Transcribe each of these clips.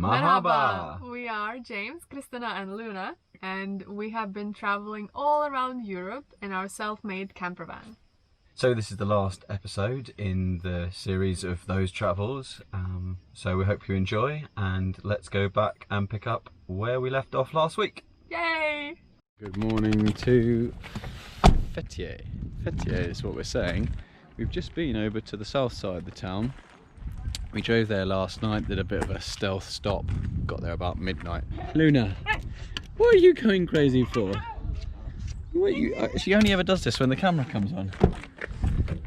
Merhaba! We are James, Christina and Luna, and we have been traveling all around Europe in our self-made camper van. So this is the last episode in the series of those travels, so we hope you enjoy, and let's go back and pick up where we left off last week. Yay! Good morning to Fethiye. Fethiye is what we're saying. We've just been over to the south side of the town. We drove there last night, did a bit of a stealth stop, got there about midnight. Luna, what are you going crazy for? She only ever does this when the camera comes on.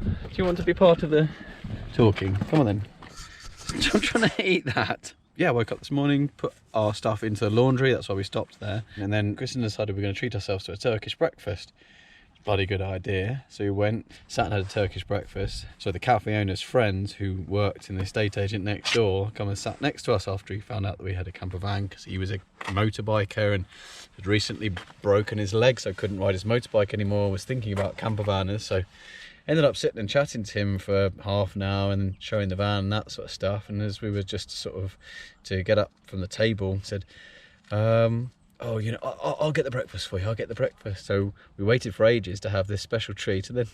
Do you want to be part of the talking? Come on then. I'm trying to eat that. Yeah, I woke up this morning, put our stuff into the laundry, that's why we stopped there. And then Kristen decided we were going to treat ourselves to a Turkish breakfast. Bloody good idea. So we went, sat and had a Turkish breakfast. So the cafe owner's friend, who worked in the estate agent next door, come and sat next to us after he found out that we had a camper van, because he was a motorbiker and had recently broken his leg, so couldn't ride his motorbike anymore, was thinking about camper vanners. So ended up sitting and chatting to him for half an hour and showing the van and that sort of stuff. And as we were just sort of to get up from the table, said, oh, you know, I'll get the breakfast for you, I'll get the breakfast. So we waited for ages to have this special treat, and then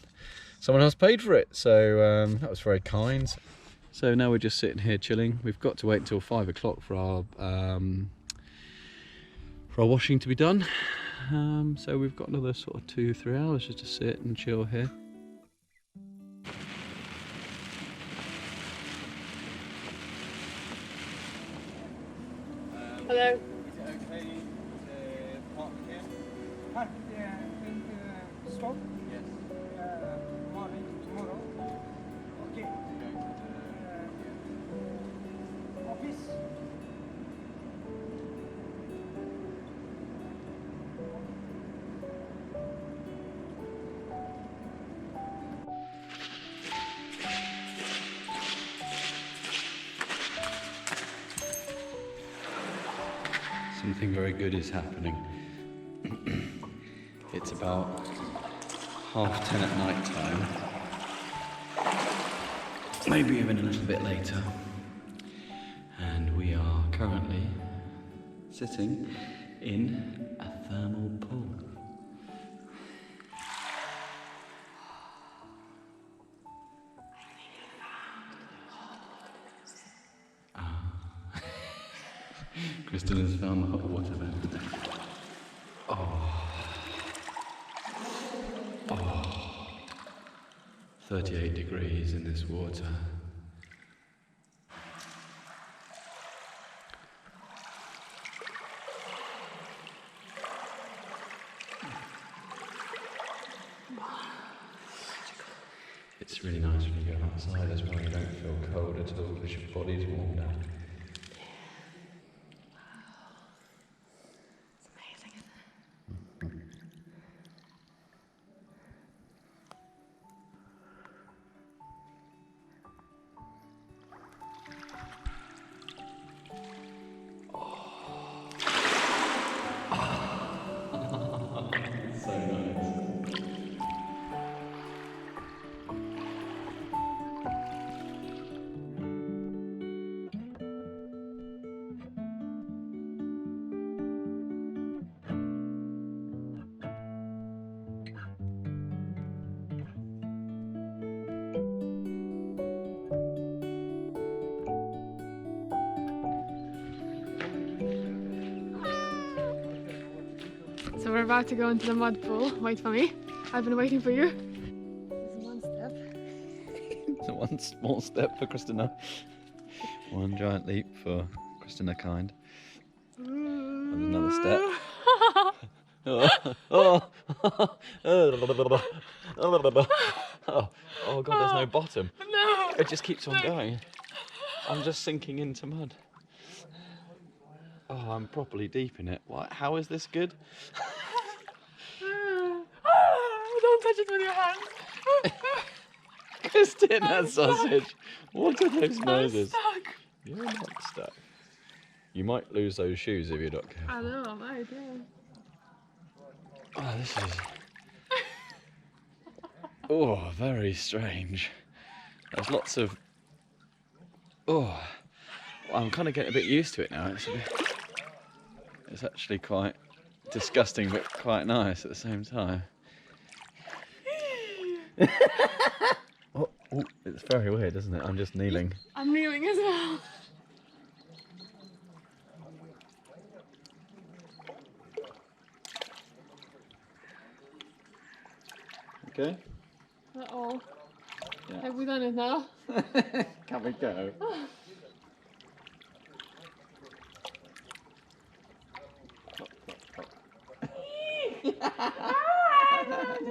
someone else paid for it. So that was very kind. So now we're just sitting here chilling. We've got to wait until 5 o'clock for our washing to be done. So we've got another sort of 2-3 hours just to sit and chill here. Hello. Park in the stop? Yes. Morning, tomorrow. Okay. Office? Something very good is happening. It's about 10:30 at night time, maybe even a little bit later, and we are currently sitting in a thermal pool. Kristen has found the hot water vent. Oh. 38 degrees in this water. It's really nice when you go outside as well. You don't feel cold at all because your body's warmed up. So nice. So we're about to go into the mud pool. Wait for me. I've been waiting for you. This is one step. So one small step for Christina, one giant leap for Christina kind. And another step. Oh god, there's no bottom. No! It just keeps on going. I'm just sinking into mud. Oh, I'm properly deep in it. What? How is this good? Don't touch it with your hand. Christina sausage. What are those I'm noises? stuck. You're not stuck. You might lose those shoes if you're not careful. I know, I might, yeah. Oh, this is... Oh, very strange. There's lots of... Oh, I'm kind of getting a bit used to it now. It's actually quite disgusting, but quite nice at the same time. Oh, it's very weird, isn't it? I'm just kneeling. I'm kneeling as well. Okay. Uh-oh. Yeah. Have we done it now? Can we go?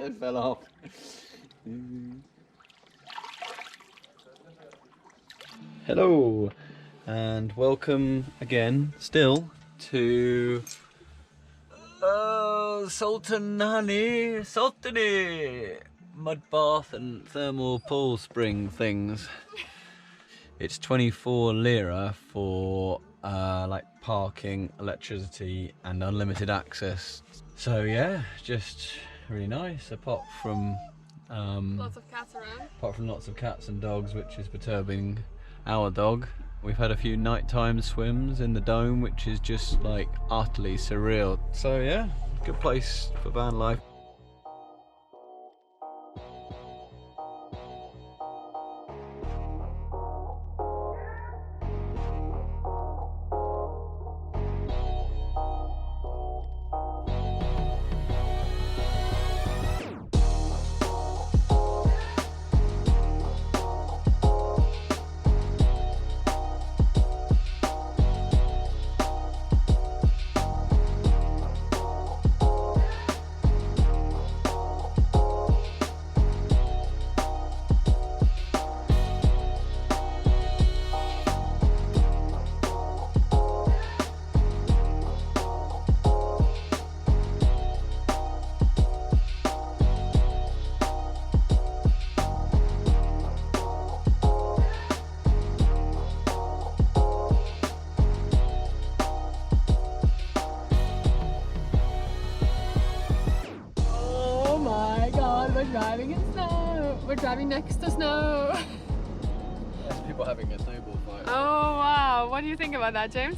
It fell off. Hello, and welcome again, still, to Sultany mud bath and thermal pool spring things. It's 24 lira for like parking, electricity, and unlimited access. So yeah, just really nice. Apart from Lots of cats around. apart from lots of cats and dogs, which is perturbing our dog. We've had a few nighttime swims in the dome, which is just like utterly surreal. So yeah, good place for van life. We're driving in snow. We're driving next to snow. There's people having a snowball fight. Oh wow, what do you think about that, James?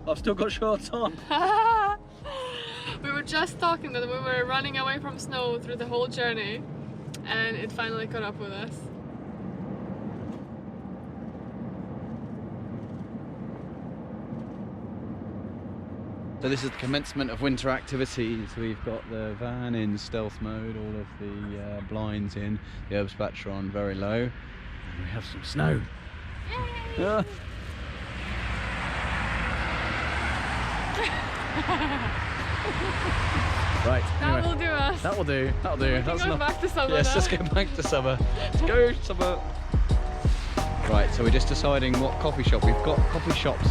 I've still got shorts on. We were just talking that we were running away from snow through the whole journey, and it finally caught up with us. So this is the commencement of winter activities. We've got the van in stealth mode, all of the blinds in, the herbs patch are on very low, and we have some snow. Ah. Right, That anyway, will do us. that will do. That'll do. We can go back to summer Yes, now. let's go back to summer. Let's go summer. Right, so we're just deciding what coffee shop. We've got coffee shops.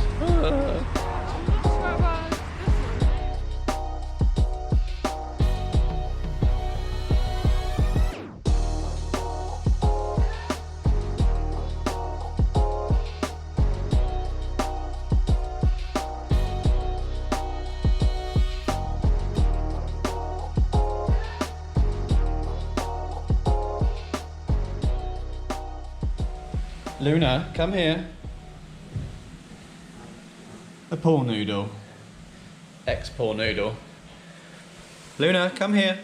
Luna, come here. A pool noodle. Ex-pool noodle. Luna, come here.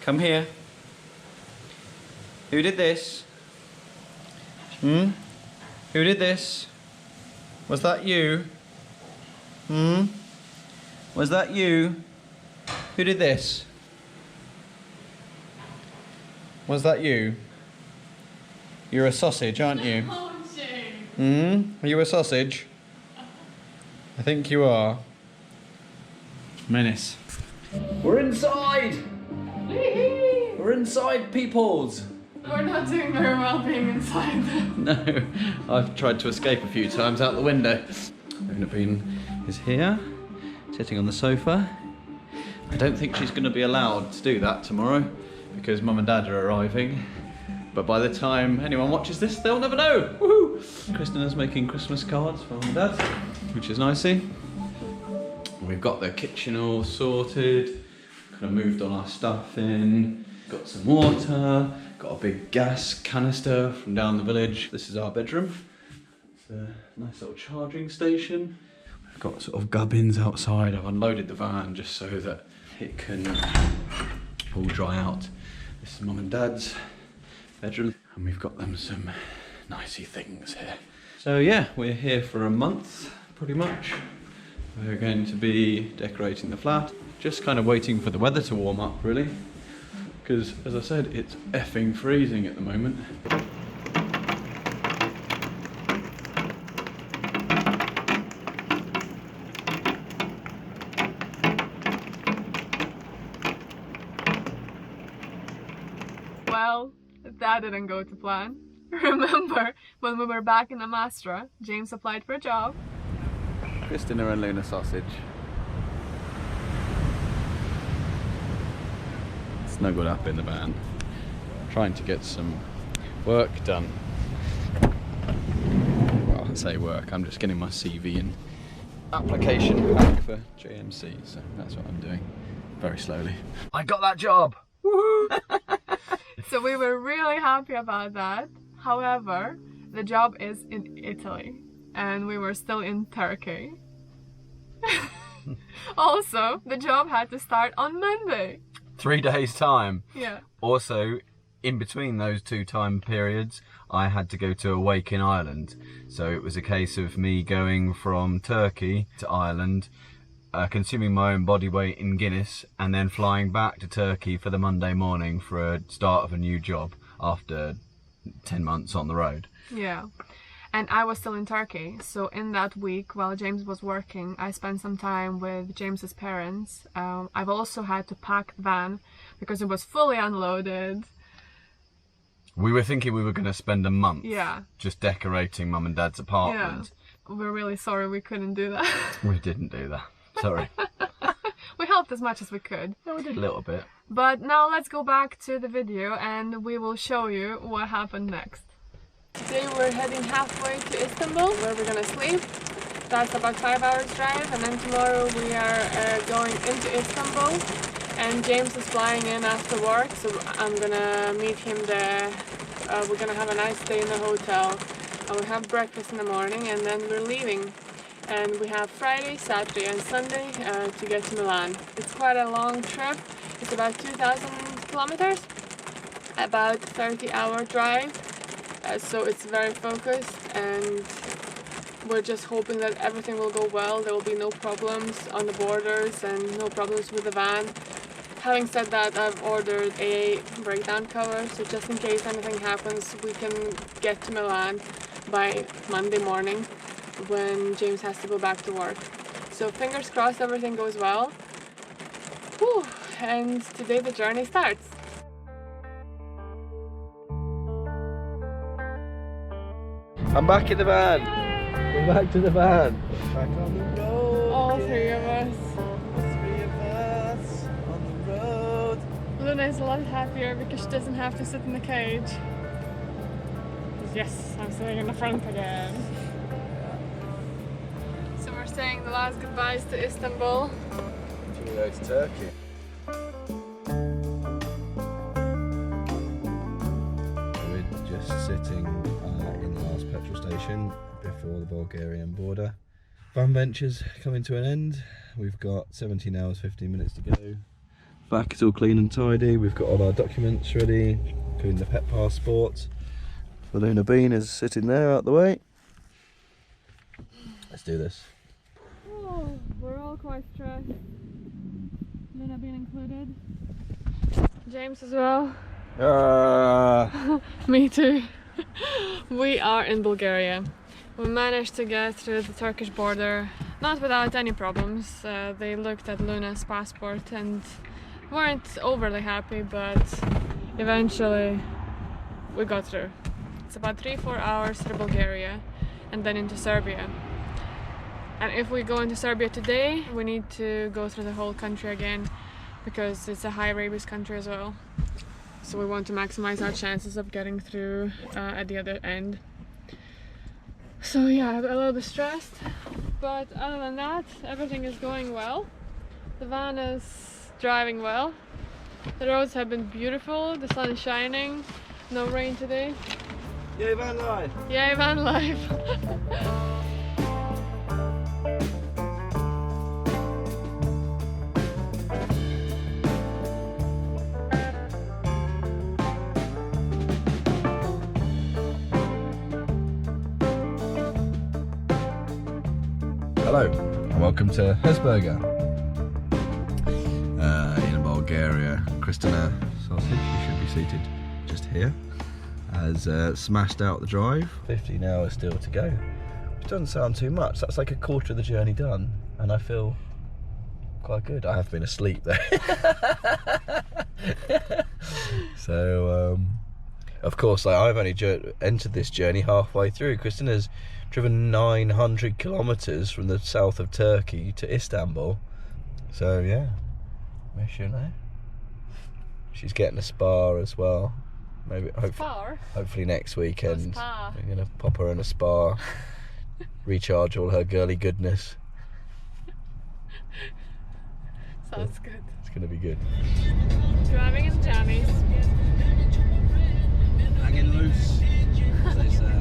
Come here. Who did this? Hmm? Who did this? Was that you? Hmm? Was that you? Who did this? Was that you? You're a sausage, aren't you? Hmm? Are you a sausage? I think you are. Menace. We're inside! We're inside, peoples! We're not doing very well being inside. No, I've tried to escape a few times out the window. Luna Bean is here, sitting on the sofa. I don't think she's going to be allowed to do that tomorrow because Mum and Dad are arriving. But by the time anyone watches this, they'll never know. Woohoo! Kristina's making Christmas cards for Mum and Dad, which is nicey. We've got the kitchen all sorted. Kind of moved all our stuff in. Got some water. Got a big gas canister from down the village. This is our bedroom. It's a nice little charging station. We've got sort of gubbins outside. I've unloaded the van just so that it can all dry out. This is Mum and Dad's bedroom, and we've got them some nicey things here. So yeah, we're here for a month, pretty much. We're going to be decorating the flat, just kind of waiting for the weather to warm up, really. Because, as I said, it's effing freezing at the moment. Well, that didn't go to plan. Remember when we were back in Amastra, James applied for a job. Christina and Luna sausage. Snuggled up in the van, trying to get some work done. Well, I say work, I'm just getting my CV and application back for JMC, so that's what I'm doing, very slowly. I got that job! Woohoo! So we were really happy about that. However, the job is in Italy and we were still in Turkey. Also, the job had to start on Monday. 3 days time. Yeah. Also, in between those 2 time periods, I had to go to a wake in Ireland. So it was a case of me going from Turkey to Ireland, consuming my own body weight in Guinness, and then flying back to Turkey for the Monday morning for a start of a new job after 10 months on the road. Yeah. And I was still in Turkey, so in that week while James was working, I spent some time with James's parents. I've also had to pack the van because it was fully unloaded. We were thinking we were going to spend a month just decorating Mum and Dad's apartment. Yeah. We're really sorry we couldn't do that. We didn't do that. Sorry. We helped as much as we could. Yeah, we did a little bit. But now let's go back to the video and we will show you what happened next. Today we're heading halfway to Istanbul, where we're gonna sleep. That's about 5 hours drive, and then tomorrow we are going into Istanbul, and James is flying in after work, so I'm gonna meet him there. We're gonna have a nice day in the hotel, and we'll have breakfast in the morning, and then we're leaving. And we have Friday, Saturday and Sunday to get to Milan. It's quite a long trip. It's about 2,000 kilometers, about 30-hour drive. So it's very focused, and we're just hoping that everything will go well. There will be no problems on the borders and no problems with the van. Having said that, I've ordered a breakdown cover, so just in case anything happens, we can get to Milan by Monday morning when James has to go back to work. So fingers crossed everything goes well. Whew. And today the journey starts. I'm back in the van. We're back to the van. Back on the road. All 3 of us. 3 of us on the road. Luna is a lot happier because she doesn't have to sit in the cage. Yes, I'm sitting in the front again. So we're saying the last goodbyes to Istanbul. To go to Turkey. We're just sitting in the last petrol station before the Bulgarian border. Van venture's coming to an end. We've got 17 hours 15 minutes to go. Back is all clean and tidy. We've got all our documents ready, including the pet passport. The Luna Bean is sitting there out the way. Let's do this. Oh, we're all quite stressed. Luna being included. James as well. Me too. We are in Bulgaria. We managed to get through the Turkish border, not without any problems. They looked at Luna's passport and weren't overly happy, but eventually we got through. It's about 3-4 hours to Bulgaria and then into Serbia. And if we go into Serbia today, we need to go through the whole country again because it's a high rabies country as well. So we want to maximize our chances of getting through at the other end. So yeah, I'm a little bit stressed, but other than that, everything is going well. The van is driving well. The roads have been beautiful, the sun is shining, No rain today. Yay, van life! Yay, van life! Hello, and welcome to Hesburger in Bulgaria. Kristina Sausage, you should be seated just here, has smashed out the drive. 15 hours still to go, which doesn't sound too much. That's like a quarter of the journey done, and I feel quite good. I have been asleep there. So, of course, like, I've only entered this journey halfway through. Kristina's driven 900 kilometers from the south of Turkey to Istanbul. So yeah, mission there. She's getting a spa as well. Maybe hopefully next weekend we're gonna pop her in a spa, recharge all her girly goodness. Sounds good. It's gonna be good. Driving in jammies. Hanging loose, as they say.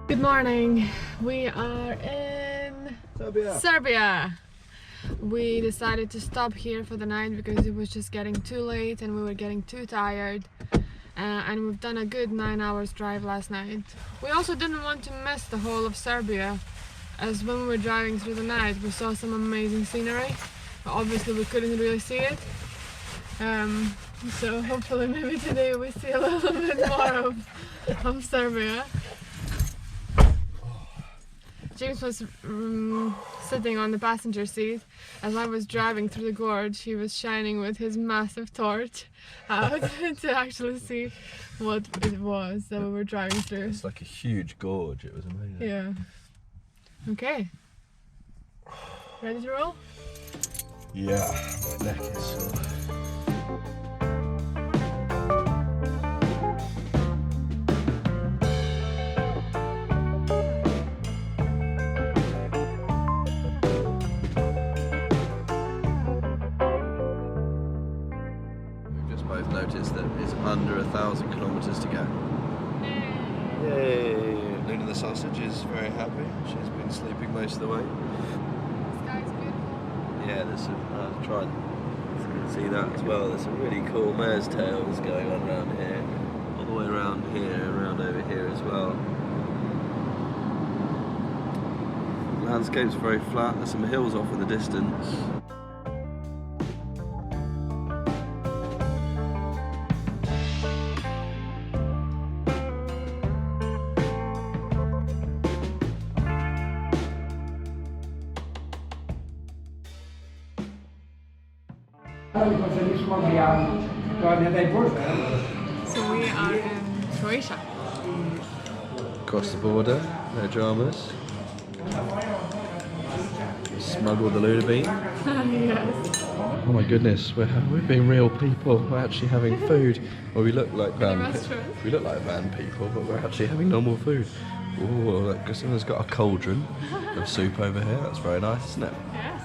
Good morning. We are in Serbia. We decided to stop here for the night because it was just getting too late and we were getting too tired. And we've done a good 9 hours drive last night. We also didn't want to miss the whole of Serbia, as when we were driving through the night we saw some amazing scenery. But obviously we couldn't really see it. So hopefully maybe today we see a little bit more of Serbia. James was sitting on the passenger seat. As I was driving through the gorge, he was shining with his massive torch out to actually see what it was that we were driving through. It's like a huge gorge, it was amazing. Yeah. Okay. Ready to roll? Yeah, my neck is sore. Noticed that it's under 1,000 kilometers to go. Yay! Luna the sausage is very happy. She's been sleeping most of the way. The sky's beautiful. Yeah, there's some. Try and see that as well. There's some really cool mare's tails going on around here, all the way around here, around over here as well. The landscape's very flat. There's some hills off in the distance. So we are in Croatia. Across the border, no dramas. Smuggled the Luna bean. Yes. Oh my goodness, we're being real people. We're actually having food. Well, we look like van people, but we're actually having normal food. Oh, look, Kristina's got a cauldron of soup over here. That's very nice, isn't it? Yes.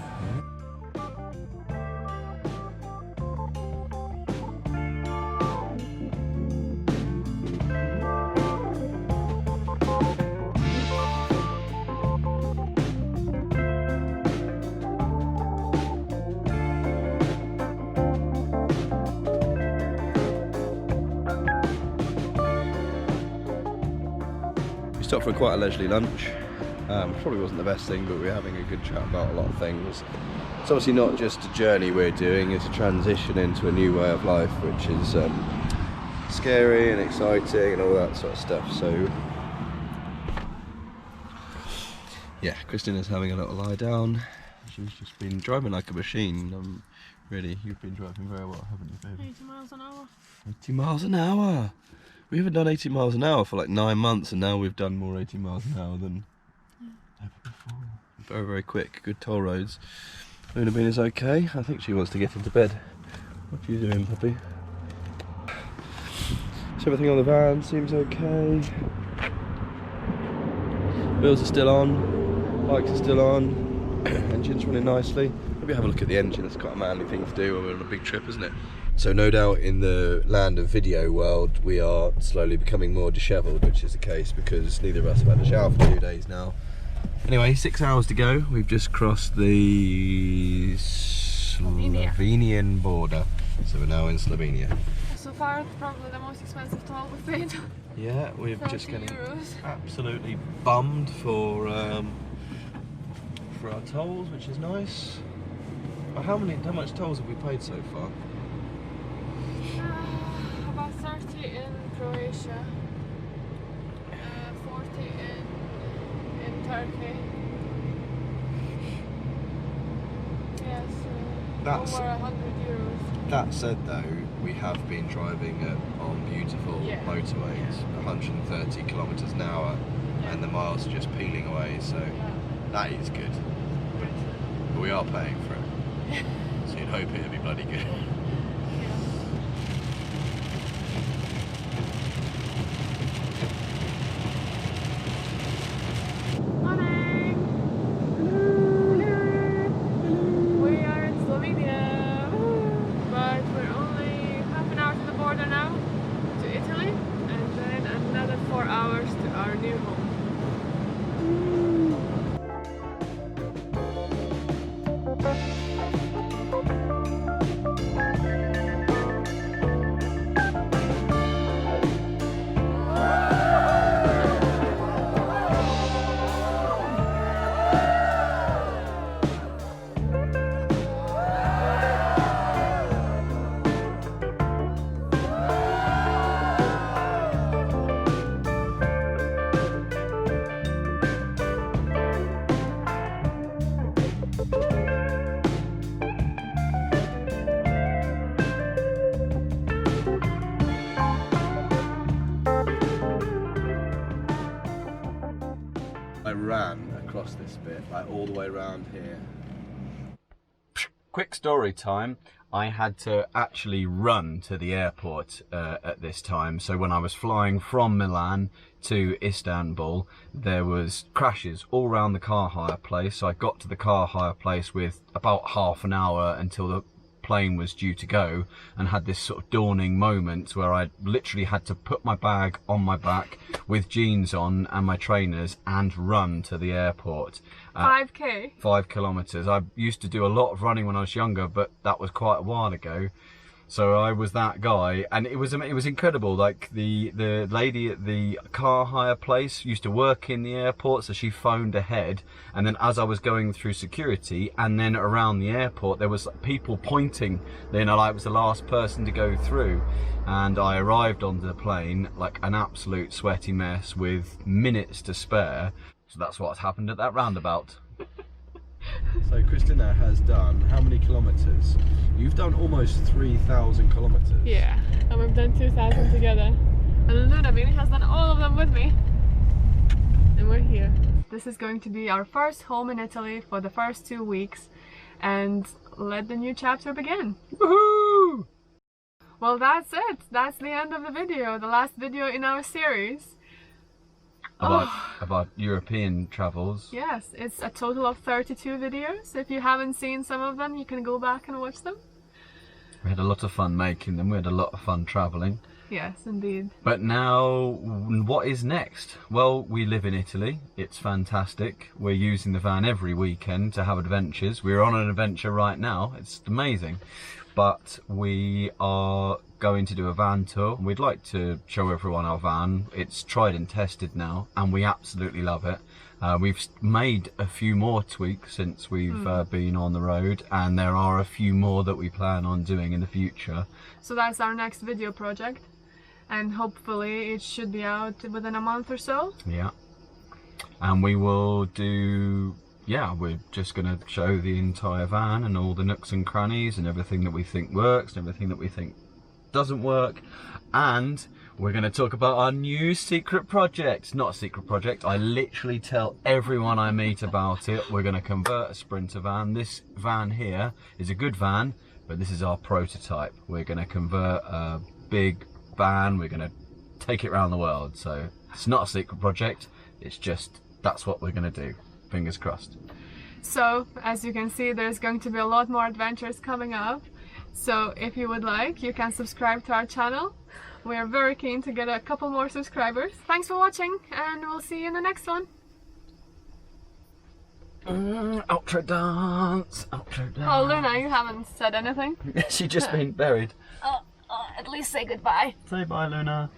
Stopped for quite a leisurely lunch. Probably wasn't the best thing, but we're having a good chat about a lot of things. It's obviously not just a journey we're doing, it's a transition into a new way of life, which is scary and exciting and all that sort of stuff. So yeah, Kristina's having a little lie down. She's just been driving like a machine. Really, you've been driving very well, haven't you, baby? 80 miles an hour. 80 miles an hour! We haven't done 80 miles an hour for like 9 months, and now we've done more 80 miles an hour than ever before. Very, very quick. Good toll roads. Luna Bean is okay. I think she wants to get into bed. What are you doing, puppy? So everything on the van seems okay. Wheels are still on. Bikes are still on. Engine's running nicely. Maybe have a look at the engine. It's quite a manly thing to do when we're on a big trip, isn't it? So no doubt in the land of video world we are slowly becoming more dishevelled, which is the case because neither of us have had a shower for 2 days now. Anyway, 6 hours to go. We've just crossed the Slovenian border. So we're now in Slovenia. So far, it's probably the most expensive toll we've paid. Yeah, we're just getting €30. absolutely bummed for our tolls, which is nice. But how much tolls have we paid so far? About 30 in Croatia, 40 in Turkey. Yes, That's- over €100. That said though, we have been driving on beautiful motorways, 130 kilometres an hour, and the miles are just peeling away, so that is good. But we are paying for it, so you'd hope it'd be bloody good. I ran across this bit, like all the way around here. Quick story time. I had to actually run to the airport at this time. So when I was flying from Milan to Istanbul, there was crashes all around the car hire place. So I got to the car hire place with about half an hour until the plane was due to go, and had this sort of dawning moment where I literally had to put my bag on my back with jeans on and my trainers and run to the airport. 5k? 5 kilometres. I used to do a lot of running when I was younger, but that was quite a while ago. So I was that guy, and it was incredible. Like the lady at the car hire place used to work in the airport, so she phoned ahead. And then as I was going through security and then around the airport, there was people pointing. Then I was the last person to go through, and I arrived on the plane like an absolute sweaty mess with minutes to spare. So that's what happened at that roundabout. So Christina has done how many kilometres? You've done almost 3,000 kilometres. Yeah, and we've done 2,000 together. And Luna Bean has done all of them with me. And we're here. This is going to be our first home in Italy for the first 2 weeks, and let the new chapter begin. Woohoo! Well, that's it. That's the end of the video, the last video in our series. About European travels. Yes, it's a total of 32 videos. If you haven't seen some of them, you can go back and watch them. We had a lot of fun making them. We had a lot of fun travelling. Yes, indeed. But now, what is next? Well, we live in Italy. It's fantastic. We're using the van every weekend to have adventures. We're on an adventure right now. It's amazing. But we are going to do a van tour. We'd like to show everyone our van. It's tried and tested now, and we absolutely love it. We've made a few more tweaks since we've been on the road, and there are a few more that we plan on doing in the future. So that's our next video project, and hopefully it should be out within a month or so. Yeah. And we will do, yeah, we're just going to show the entire van and all the nooks and crannies and everything that we think works and everything that we think doesn't work, and we're going to talk about our new secret project. Not a secret project, I literally tell everyone I meet about it. We're going to convert a Sprinter van. This van here is a good van, but this is our prototype. We're going to convert a big van, we're going to take it around the world. So it's not a secret project, it's just that's what we're going to do. Fingers crossed. So as you can see, there's going to be a lot more adventures coming up. So if you would like, you can subscribe to our channel. We are very keen to get a couple more subscribers. Thanks for watching, and we'll see you in the next one. Ultra dance, ultra dance. Oh, Luna, you haven't said anything. She's just been buried. Oh, at least say goodbye. Say bye, Luna.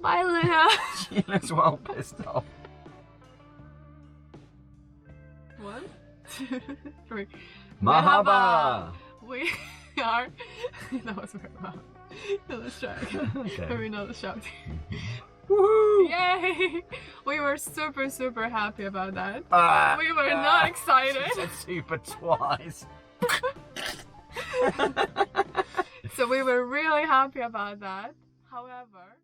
Bye, Luna. She looks well pissed off. 1, 2, 3. Mahaba! We are. That was very loud. Let's try again. Okay. Maybe not the shout. Woohoo! Yay! We were super happy about that. Ah, We were not excited. She said super twice. So we were really happy about that. However,